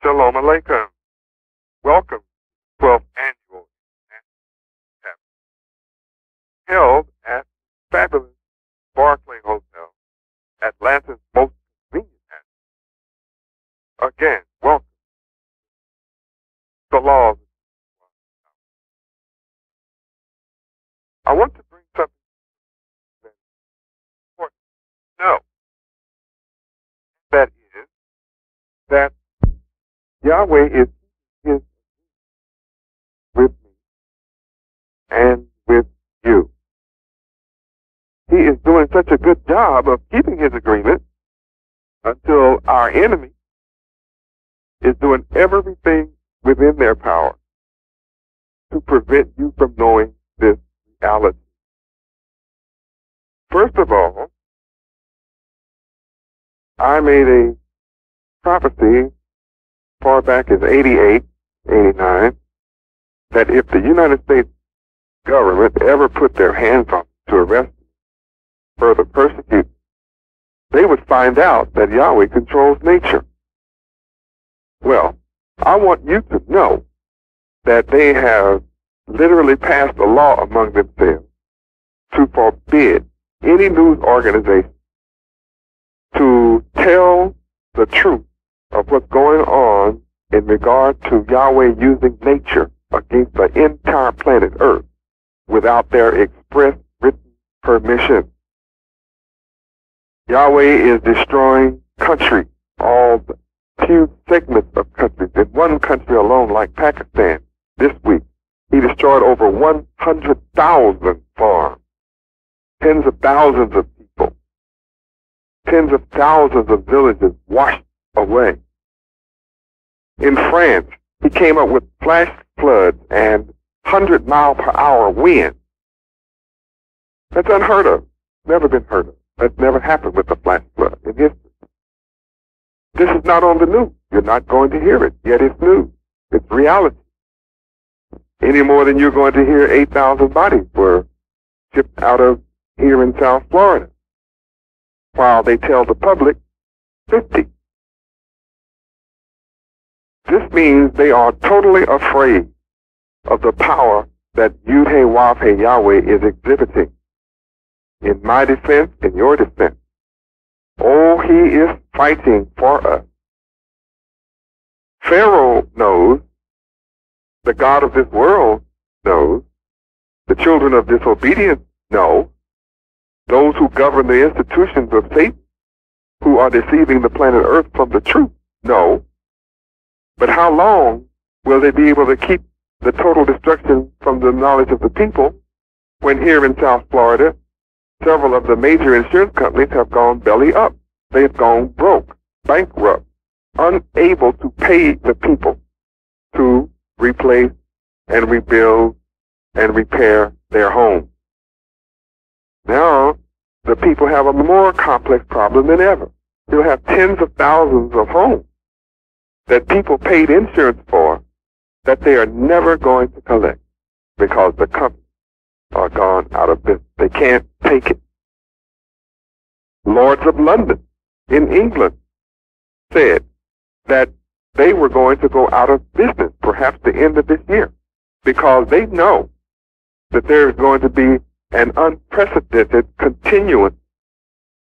Shalom Aleichem. Welcome to the 12th Annual National Tabernacle, held at fabulous Barclay Hotel, Atlanta's most convenient address. Again, welcome to the laws. I want to bring something that's important to know. That is that Yahweh is with me and with you. He is doing such a good job of keeping his agreement until our enemy is doing everything within their power to prevent you from knowing this reality. First of all, I made a prophecy far back as 88, 89, that if the United States government ever put their hands on to arrest me, further persecute, they would find out that Yahweh controls nature. Well, I want you to know that they have literally passed a law among themselves to forbid any news organization to tell the truth of what's going on in regard to Yahweh using nature against the entire planet Earth without their express written permission. Yahweh is destroying countries, all the few segments of countries. In one country alone, like Pakistan, this week, he destroyed over 100,000 farms, tens of thousands of people, tens of thousands of villages washed away. In France, he came up with flash floods and 100-mile-per-hour winds. That's unheard of. Never been heard of. That's never happened with a flash flood in history. This is not on the news. You're not going to hear it, yet it's news. It's reality. Any more than you're going to hear 8,000 bodies were shipped out of here in South Florida, while they tell the public 50. This means they are totally afraid of the power that Yud-Heh-Wav-Heh Yahweh is exhibiting. In my defense, in your defense. Oh, he is fighting for us. Pharaoh knows, the God of this world knows, the children of disobedience know, those who govern the institutions of Satan, who are deceiving the planet Earth from the truth, know. But how long will they be able to keep the total destruction from the knowledge of the people when here in South Florida, several of the major insurance companies have gone belly up? They've gone broke, bankrupt, unable to pay the people to replace and rebuild and repair their homes. Now, the people have a more complex problem than ever. You'll have tens of thousands of homes that people paid insurance for that they are never going to collect because the companies are gone out of business. They can't take it. Lords of London in England said that they were going to go out of business perhaps the end of this year because they know that there is going to be an unprecedented continuance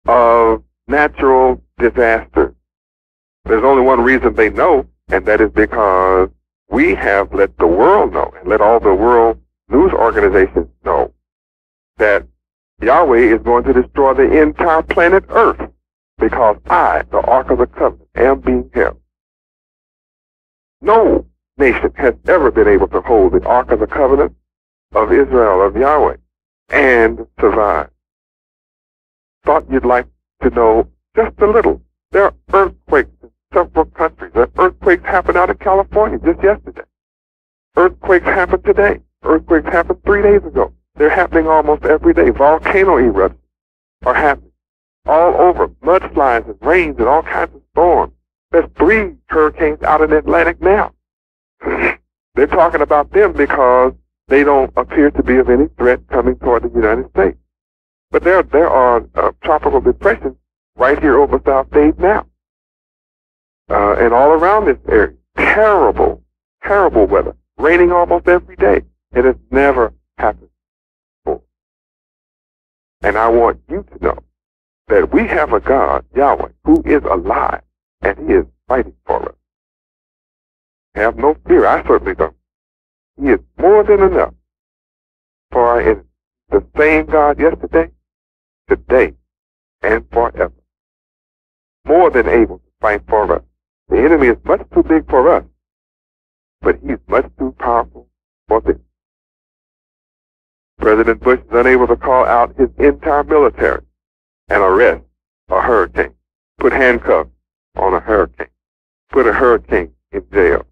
of natural disasters. There's only one reason they know, and that is because we have let the world know and let all the world news organizations know that Yahweh is going to destroy the entire planet Earth because I, the Ark of the Covenant, am being held. No nation has ever been able to hold the Ark of the Covenant of Israel, of Yahweh, and survive. Thought you'd like to know just a little. There are earthquakes in several countries. There are earthquakes happened out in California just yesterday. Earthquakes happen today. Earthquakes happened 3 days ago. They're happening almost every day. Volcano eruptions are happening all over. Mudslides and rains and all kinds of storms. There's 3 hurricanes out in the Atlantic now. They're talking about them because they don't appear to be of any threat coming toward the United States. But there are tropical depressions right here over South Dade now. And all around this area. terrible, terrible weather, raining almost every day. It has never happened before. And I want you to know that we have a God, Yahweh, who is alive, and He is fighting for us. Have no fear. I certainly don't. He is more than enough for our enemies. The same God yesterday, today, and forever. More than able to fight for us. The enemy is much too big for us, but he's much too powerful for them. President Bush is unable to call out his entire military and arrest a hurricane, put handcuffs on a hurricane, put a hurricane in jail.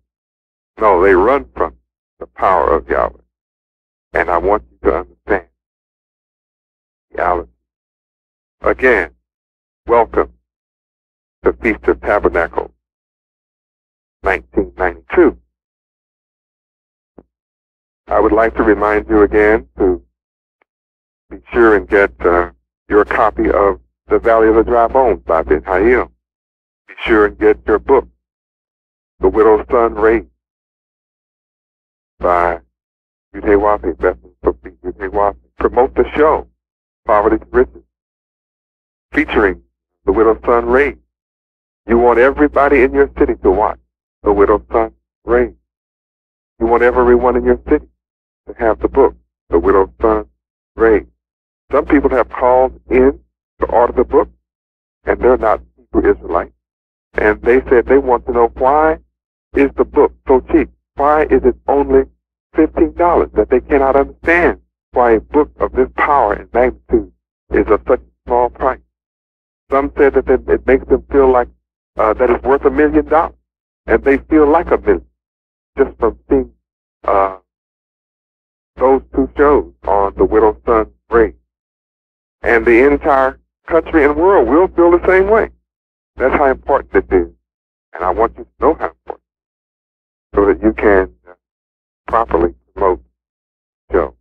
No, they run from the power of Yahweh. And I want you to understand reality. Again, welcome to Feast of Tabernacles 1992. I would like to remind you again to be sure and get your copy of The Valley of the Dry Bones by Ben Hayil. Be sure and get your book, The Widow's Son Raised by Ute-Wafi, Bethlehem Sophie Ute-Wafi. Promote the show, Poverty to Riches, featuring The Widow's Son Raised. You want everybody in your city to watch The Widow's Son Raised. You want everyone in your city to have the book, The Widow's Son Raised. Some people have called in to order the book, and they're not Hebrew Israelites. And they said they want to know, why is the book so cheap? Why is it only $15? That they cannot understand why a book of this power and magnitude is of such a small price. Some said that it makes them feel like that it's worth $1 million, and they feel like $1 million just from seeing those two shows on The Widow's Son Raised. And the entire country and world will feel the same way. That's how important it is. And I want you to know how important, so that you can properly promote the show,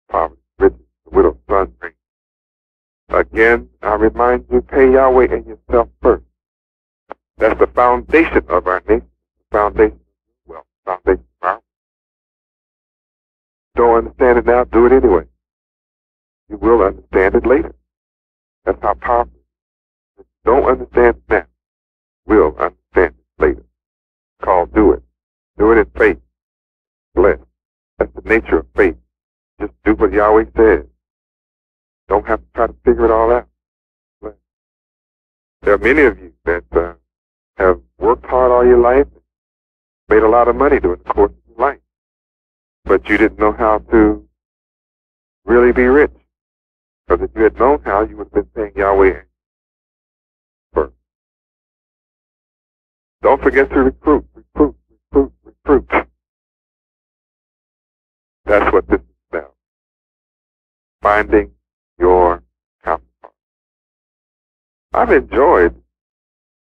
Poverty, Riches, The Widow's Son Raised. Again, I remind you, pay Yahweh and yourself first. That's the foundation of our nation, the foundation of wealth, the foundation of our. Don't understand it now, do it anyway. You will understand it later. That's how powerful it is. If you don't understand it now, you will understand it later. It's called do it. Do it in faith. Bless. That's the nature of faith. Just do what Yahweh says. Don't have to try to figure it all out. Bless. There are many of you that have worked hard all your life, made a lot of money during the course of your life, but you didn't know how to really be rich. Because if you had known how, you would have been paying Yahweh first. Don't forget to recruit. That's what this is about. Finding your counterpart. I've enjoyed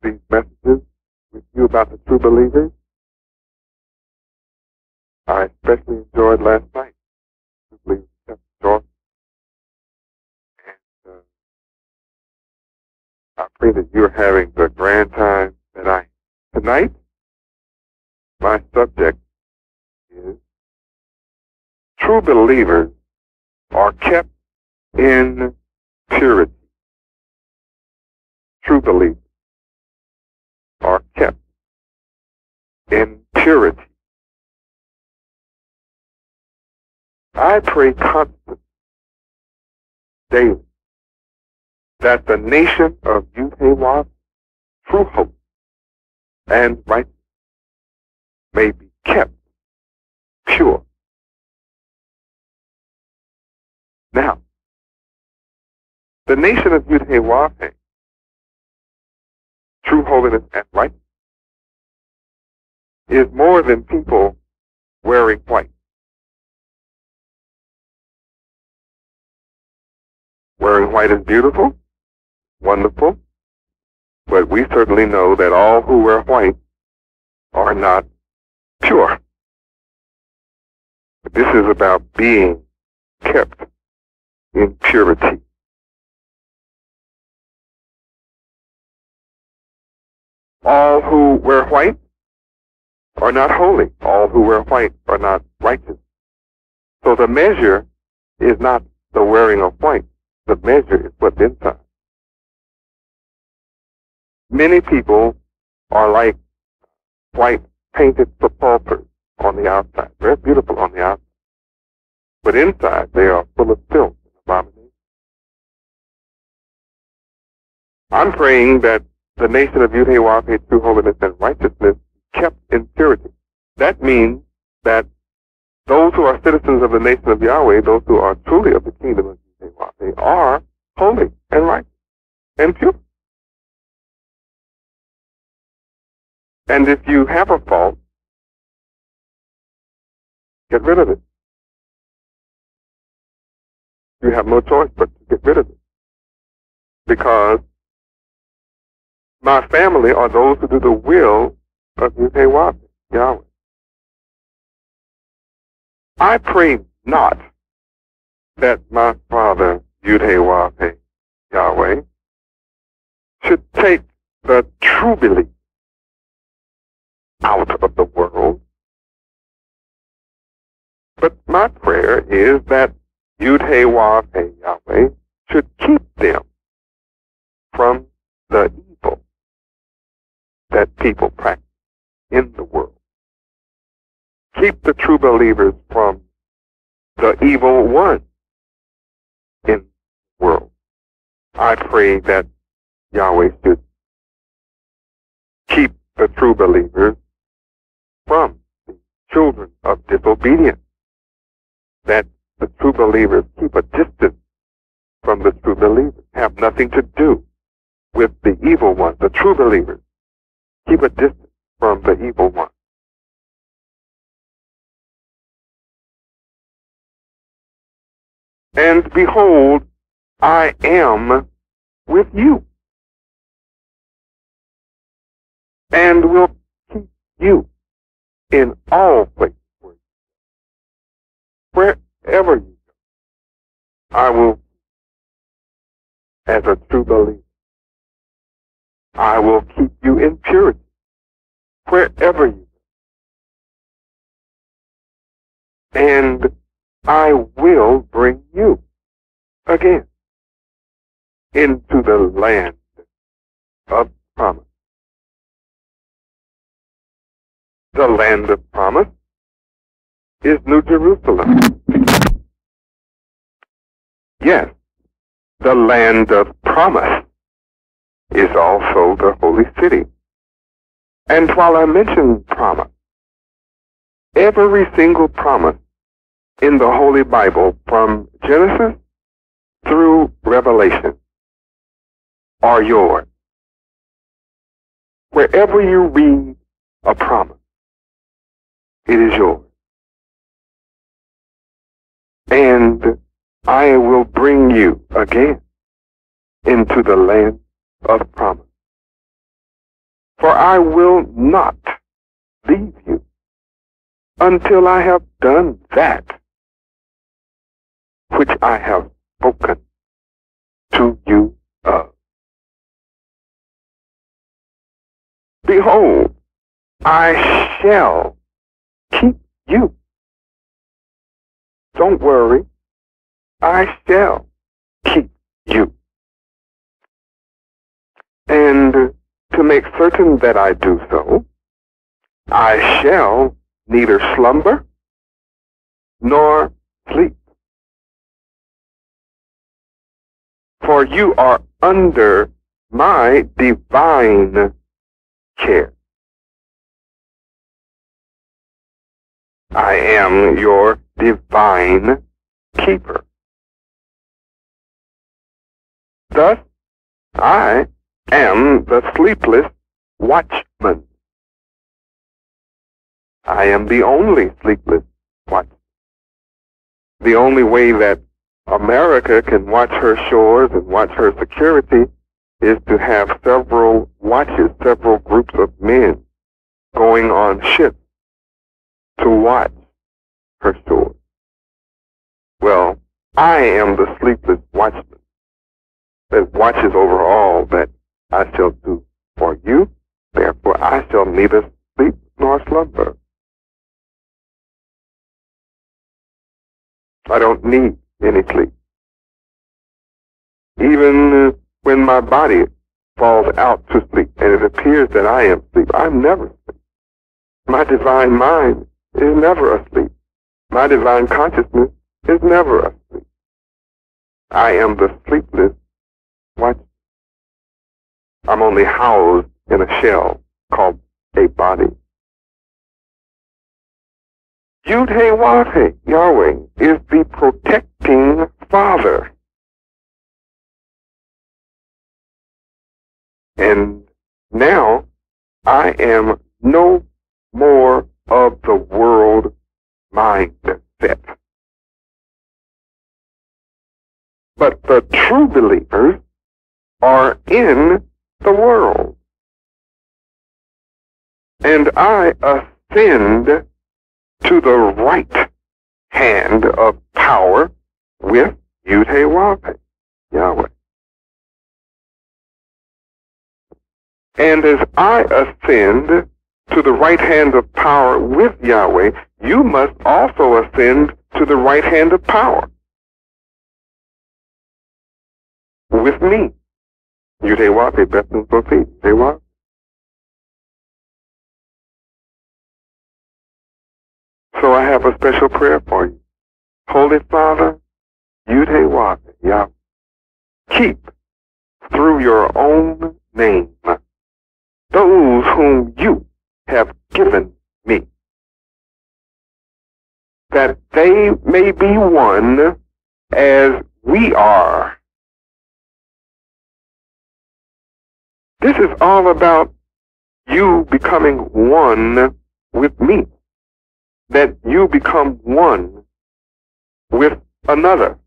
these messages with you about the true believers. I especially enjoyed last night. True believers kept short. And I pray that you're having the grand time that I am. Tonight, my subject is true believers are kept in purity. True believers are kept in purity. I pray constantly, daily, that the nation of Ute-Wafi, true hope and righteousness, may be kept pure. Now, the nation of Ute-Wafi, true holiness and righteousness, is more than people wearing white. Wearing white is beautiful, wonderful, but we certainly know that all who wear white are not pure. But this is about being kept in purity. All who wear white are not holy. All who wear white are not righteous. So the measure is not the wearing of white. The measure is what's inside. Many people are like white painted sepulchres on the outside. Very beautiful on the outside. But inside they are full of filth and abomination. I'm praying that the nation of Yud-Heh-Wah-Heh, true holiness and righteousness, kept in purity. That means that those who are citizens of the nation of Yahweh, those who are truly of the kingdom of Yud-Heh-Wah-Heh, are holy and righteous and pure. And if you have a fault, get rid of it. You have no choice but to get rid of it. Because my family are those who do the will of Yud-Heh-Wah-Heh, Yahweh. I pray not that my father, Yud-Heh-Wah-Heh, Yahweh, should take the true belief out of the world. But my prayer is that Yud-Heh-Wah-Heh, Yahweh, should keep them from the evil that people practice in the world. Keep the true believers from the evil one in the world. I pray that Yahweh should keep the true believers from the children of disobedience, that the true believers keep a distance from the true believers, have nothing to do with the evil one. The true believers keep a distance from the evil one. And behold, I am with you, and will keep you in all places wherever you go. I will, as a true believer, I will keep you in purity wherever you go. And I will bring you again into the land of promise. The land of promise is New Jerusalem. Yes, the land of promise is also the holy city. And while I mention promise, every single promise in the Holy Bible from Genesis through Revelation are yours. Wherever you read a promise, it is yours. And I will bring you again into the land of promise. For I will not leave you until I have done that which I have spoken to you of. Behold, I shall keep you. Don't worry, I shall keep you. And to make certain that I do so, I shall neither slumber nor sleep. For you are under my divine care. I am your divine keeper. Thus, I am the sleepless watchman. I am the only sleepless watchman. The only way that America can watch her shores and watch her security is to have several watches, several groups of men going on ships to watch her shores. Well, I am the sleepless watchman that watches over all that I shall do for you. Therefore, I shall neither sleep nor slumber. I don't need any sleep. Even when my body falls out to sleep and it appears that I am asleep, I'm never asleep. My divine mind is never asleep. My divine consciousness is never asleep. I am the sleepless watch. I'm only housed in a shell called a body. Yud-Heh-Wav-Heh, Yahweh, is the protecting Father. And now I am no more of the world mindset. But the true believers are in the world. And I ascend to the right hand of power with Yud-Heh-Wav-Heh, Yahweh. And as I ascend to the right hand of power with Yahweh, you must also ascend to the right hand of power with me. Yud-Heh-Wav-Heh, Beth Nun Sophie, Yud-Heh-Wav. So I have a special prayer for you. Holy Father, Yud-Heh-Wav-Heh, Yahweh, keep through your own name those whom you have given me, that they may be one as we are. This is all about you becoming one with me, that you become one with another.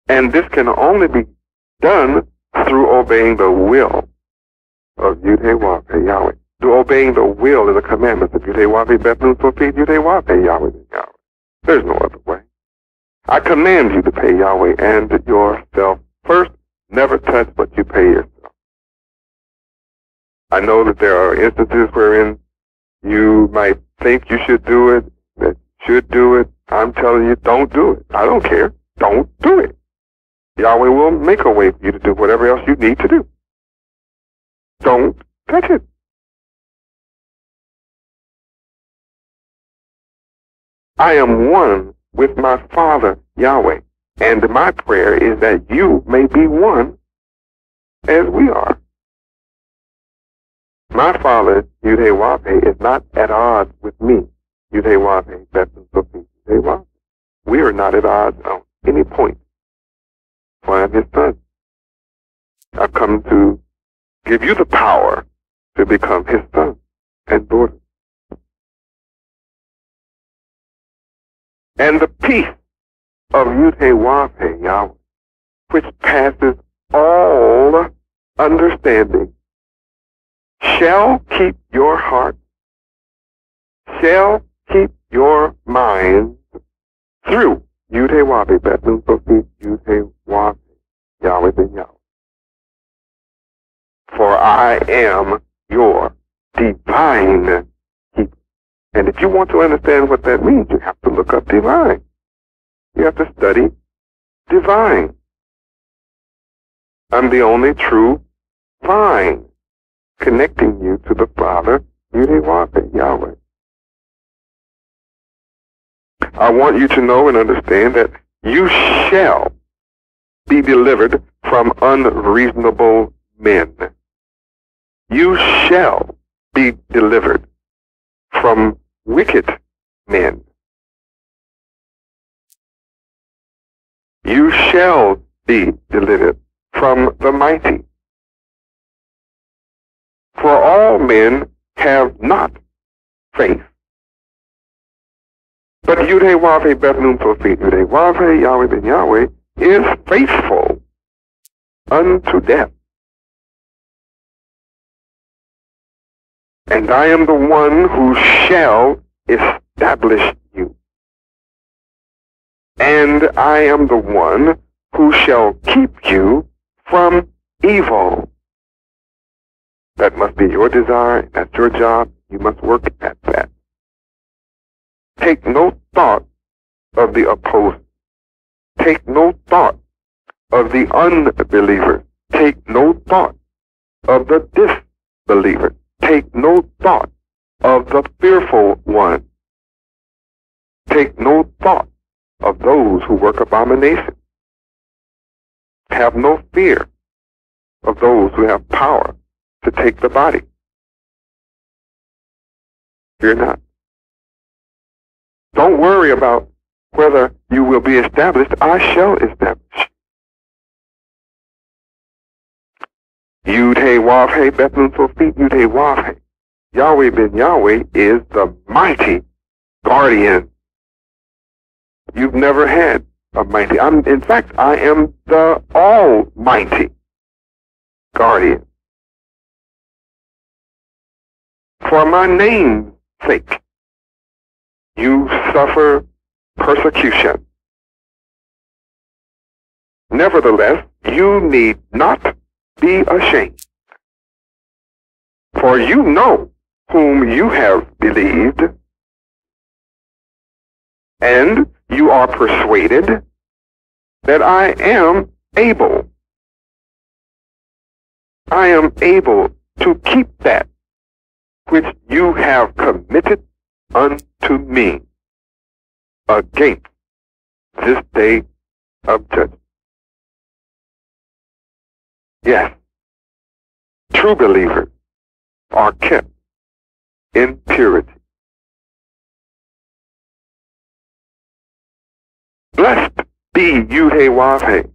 And this can only be done through obeying the will of Yud-Heh-Wav-Heh, Yahweh. Through obeying the will and the commandments of Yud-Heh-Wav-Heh, Beth Nun Sophie, Yud-Heh-Wav-Heh, Yahweh, Yahweh. There's no other way. I command you to pay Yahweh and yourself first. Never touch what you pay yourself. I know that there are instances wherein you might think you should do it, that you should do it. I'm telling you, don't do it. I don't care. Don't do it. Yahweh will make a way for you to do whatever else you need to do. Don't touch it. I am one with my Father, Yahweh, and my prayer is that you may be one as we are. My Father, Yud-Heh-Wav-Heh, is not at odds with me. Yud-Heh-Wav-Heh, Beth Nun Sophie, Yud-Heh-Wav-Heh. We are not at odds on any point. For I am his son. I've come to give you the power to become his son and daughter. And the peace of Yud-Heh-Wav-Heh, Yahweh, which passes all understanding, shall keep your heart, shall keep your mind through Yud-Heh-Wav-Heh, Beth Nun Sophie, Yud-Heh-Wav-Heh, Yahweh ben Yahweh. For I am your divine keeper. And if you want to understand what that means, you have to look up divine. You have to study divine. I'm the only true vine connecting you to the Father, Yud-Heh-Wav-Heh, Yahweh. I want you to know and understand that you shall be delivered from unreasonable men. You shall be delivered from wicked men. You shall be delivered from the mighty. For all men have not faith. But Yud-Heh-Wav-Heh, Beth Nun Sophie, Yud-Heh-Wav-Heh, Yahweh ben Yahweh, is faithful unto death. And I am the one who shall establish you. And I am the one who shall keep you from evil. That must be your desire. That's your job. You must work at that. Take no thought of the opposed. Take no thought of the unbelievers. Take no thought of the disbelievers. Take no thought of the fearful one. Take no thought of those who work abomination. Have no fear of those who have power to take the body. Fear not. Don't worry about whether you will be established. I shall establish. Yud Hey Wav Hey Bet Nun Sofit Yud Hey Wav Hey. Yahweh ben Yahweh is the mighty guardian. You've never had a mighty. In fact, I am the almighty guardian. For my name's sake, you suffer persecution. Nevertheless, you need not be ashamed. For you know whom you have believed, and you are persuaded that I am able to keep that which you have committed unto me against this day of judgment. Yes, true believers are kept in purity. Blessed be Yud Hey Wav Hey,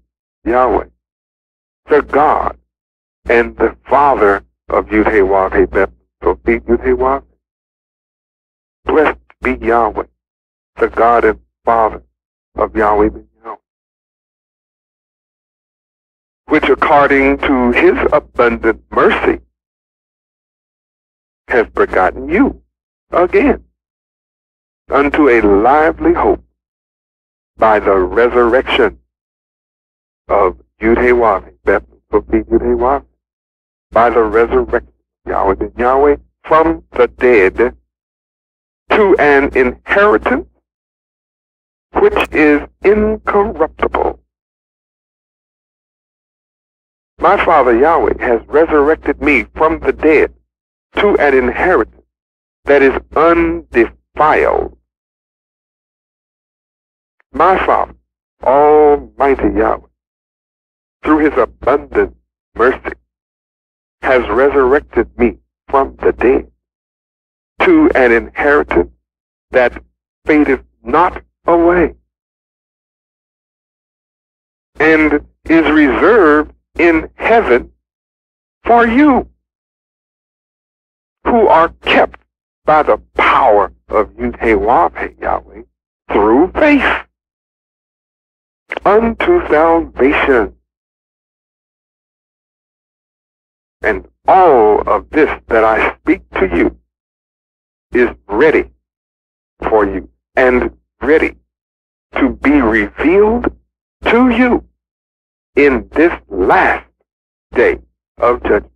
Yahweh, the God and the Father of Yud Hey Wav Hey Bet Sofit Yud Hey Wav Hey. Blessed be Yahweh, the God and Father of Yahweh ben Yahweh, which according to his abundant mercy has begotten you again unto a lively hope by the resurrection of Yud Hey Wav Hey Bet Sofit Yud Hey Wav Hey, by the resurrection of Yahweh ben Yahweh from the dead to an inheritance which is incorruptible. My Father Yahweh has resurrected me from the dead to an inheritance that is undefiled. My Father, Almighty Yahweh, through his abundant mercy, has resurrected me from the dead to an inheritance that fadeth not away and is reserved in heaven for you, who are kept by the power of Yud Hey Wav Hey Yahweh through faith unto salvation. And all of this that I speak to you is ready for you and ready to be revealed to you in this last day of judgment.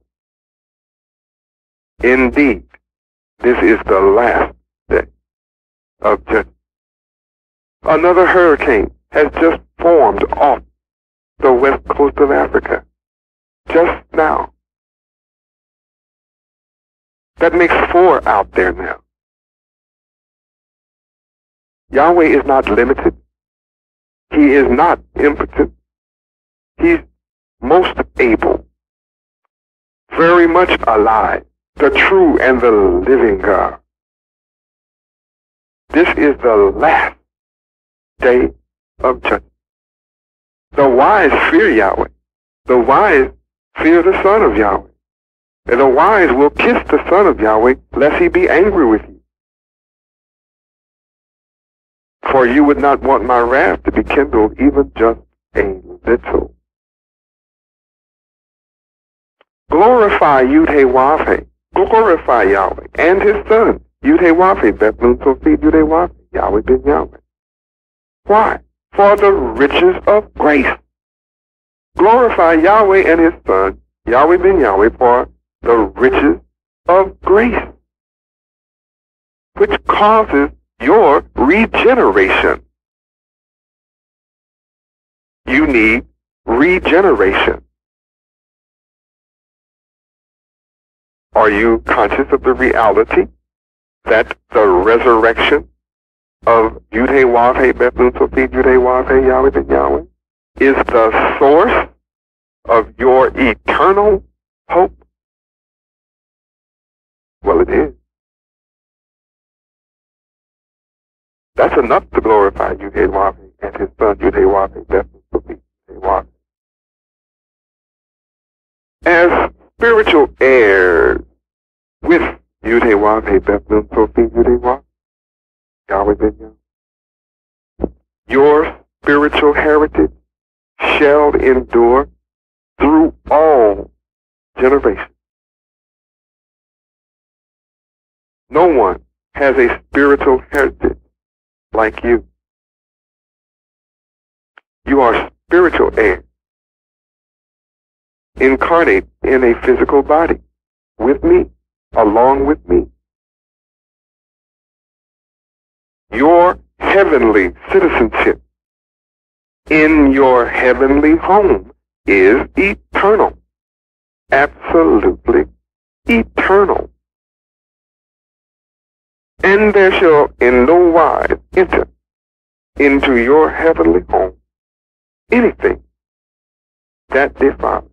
Indeed, this is the last day of judgment. Another hurricane has just formed off the west coast of Africa just now. That makes 4 out there now. Yahweh is not limited. He is not impotent. He's most able, very much alive, the true and the living God. This is the last day of judgment. The wise fear Yahweh. The wise fear the Son of Yahweh. And the wise will kiss the Son of Yahweh, lest he be angry with you. For you would not want my wrath to be kindled even just a little. Glorify Yud Hey Wav Hey. Glorify Yahweh and his Son, Yud Hey Wav Hey Bet Nun Sofit Yud Hey Wav Hey, Yahweh ben Yahweh. Why? For the riches of grace. Glorify Yahweh and his Son, Yahweh ben Yahweh, for the riches of grace, which causes your regeneration. You need regeneration. Are you conscious of the reality that the resurrection of Yud-Heh-Wav-Heh Beth Nun Sophie Yud-Heh-Wav-Heh Yahweh Ben Yahweh is the source of your eternal hope? Well, it is. That's enough to glorify Yud-Heh-Wav-Heh and his son Yud-Heh-Wav-Heh Beth Nun Sophie Yud-Heh-Wav-Heh. As spiritual heirs with Yud-Heh-Wav-Heh Beth Nun Sophie Yud-Heh-Wav-Heh Yahweh Ben Yahweh, your spiritual heritage shall endure through all generations. No one has a spiritual heritage like you. You are spiritual heirs, incarnate in a physical body, with me, along with me. Your heavenly citizenship in your heavenly home is eternal, absolutely eternal. And there shall in no wise enter into your heavenly home anything that defiles.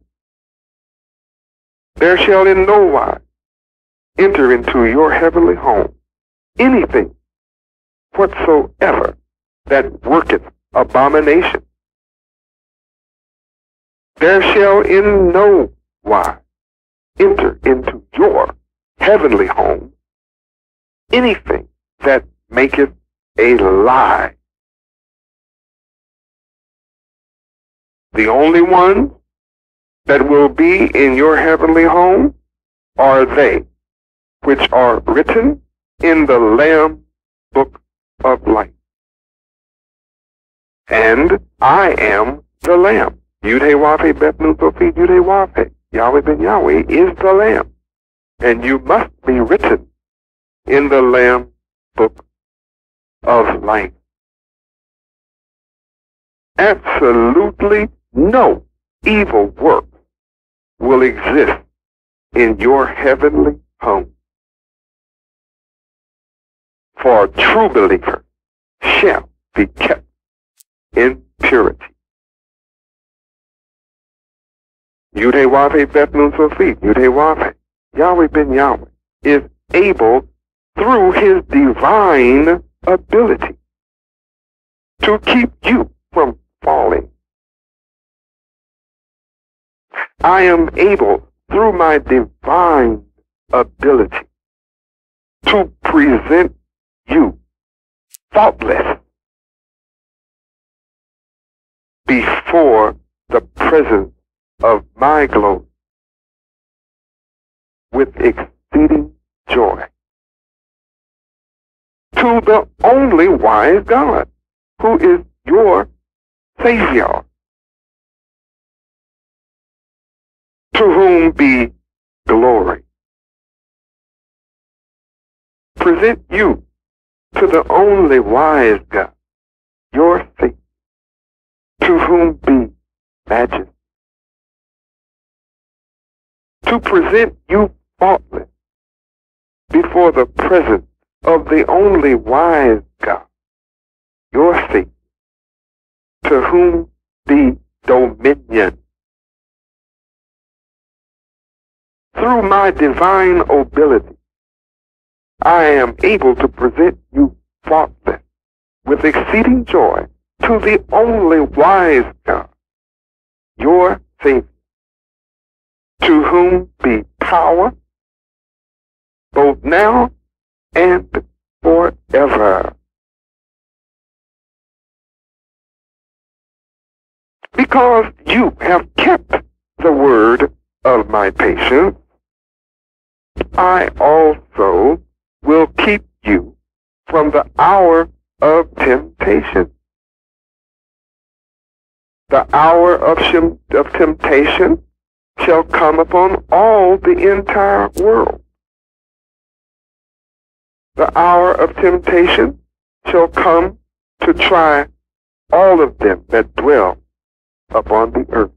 There shall in no wise enter into your heavenly home anything whatsoever that worketh abomination. There shall in no wise enter into your heavenly home anything that maketh a lie. The only ones that will be in your heavenly home are they which are written in the Lamb book of life. And I am the Lamb. Yud-Heh-Wav-Heh Beth Nun Sophie Yud-Heh-Wav-Heh Yahweh Ben Yahweh is the Lamb. And you must be written in the Lamb book of life. Absolutely no evil work will exist in your heavenly home. For a true believer shall be kept in purity. Yud-Heh-Wav-Heh Beth Nun Sophie Yud-Heh-Wav-Heh Yahweh Ben Yahweh is able through his divine ability to keep you from falling. I am able through my divine ability to present you faultless before the presence of my glory with exceeding joy to the only wise God, who is your Savior, to whom be glory. Present you to the only wise God, your Savior, to whom be majesty. To present you faultless before the presence of the only wise God, your Savior, to whom be dominion. Through my divine ability, I am able to present you faultless with exceeding joy to the only wise God, your Savior, to whom be power both now and forever. Because you have kept the word of my patience, I also will keep you from the hour of temptation. The hour of temptation shall come upon all the entire world. The hour of temptation shall come to try all of them that dwell upon the earth.